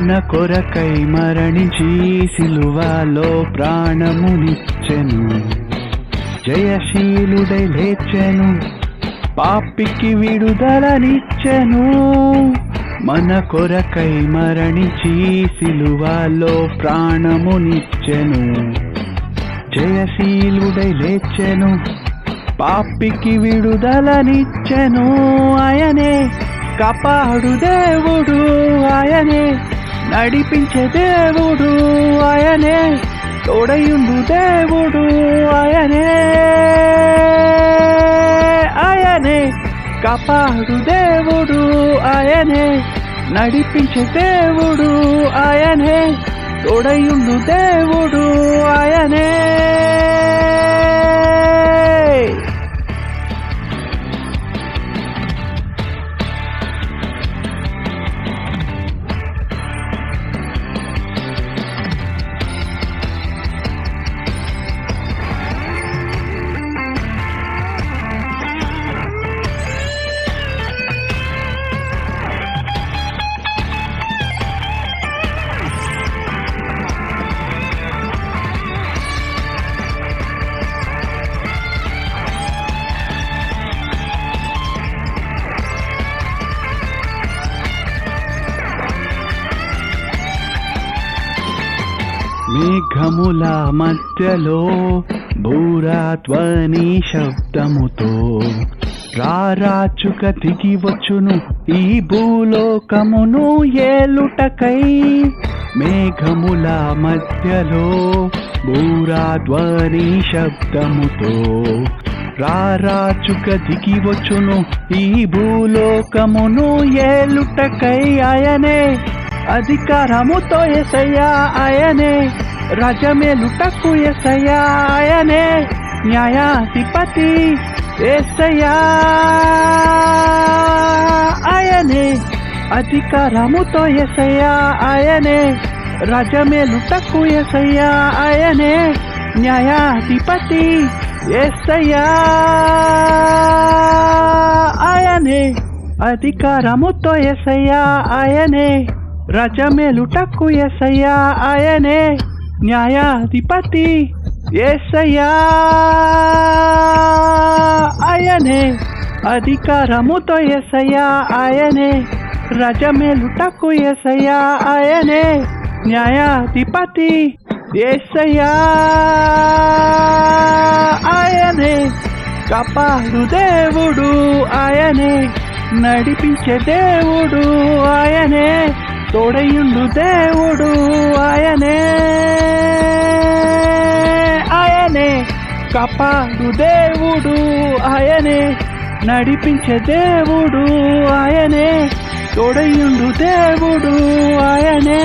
మన కొరకై మరణించి సిలువలో ప్రాణమునిచ్చెను, జయశీలుడై లేచెను, పాపికి విడుదలనిచ్చెను. మన కొరకై మరణించి సిలువలో ప్రాణమునిచ్చెను, జయశీలుడై లేచెను, పాపికి విడుదలనిచ్చెను. ఆయనే కాపాడు దేవుడు, ఆయనే నడిపించే దేవుడు, ఆయనే తోడయుండు దేవుడు, ఆయనే ఆయనే కాపాడు దేవుడు, ఆయనే నడిపించే దేవుడు, ఆయనే తోడయుండు దేవుడు, ఆయనే. మేఘముల మధ్యలో బూరాధ్వని శబ్దముతో రారాచుక దిగి వచ్చును ఈ భూలోకమును ఏలుటకై. మేఘముల మధ్యలో బూరాధ్వని శబ్దముతో రారాచుక దిగి వచ్చును ఈ భూలోకమును ఏలుటకై. ఆయనే అధికారముతో యేసయ్యా, ఆయనే రాజమేలుటకు యేసయ్యా, ఆయనే న్యాయాధిపతి యేసయ్యా, ఆయనే అధికారముతో యేసయ్యా, ఆయనే రాజమేలుటకు యేసయ్యా, ఆయనే న్యాయాధిపతి యేసయ్యా, ఆయనే అధికారముతో యేసయ్యా, ఆయనే రాజమేలుటకు యేసయ్యా, ఆయనే న్యాయాధిపతి యేసయ్యా, ఆయనే అధికారముతో యేసయ్యా, ఆయనే రాజమేలుటకు యేసయ్యా, ఆయనే న్యాయాధిపతి యేసయ్యా, ఆయనే కాపాడు దేవుడు, ఆయనే నడిపించే దేవుడు, ఆయనే తోడయుండు దేవుడు, ఆయనే ఆయనే కాపాడు దేవుడు, ఆయనే నడిపించే దేవుడు, ఆయనే తోడయుండు దేవుడు, ఆయనే.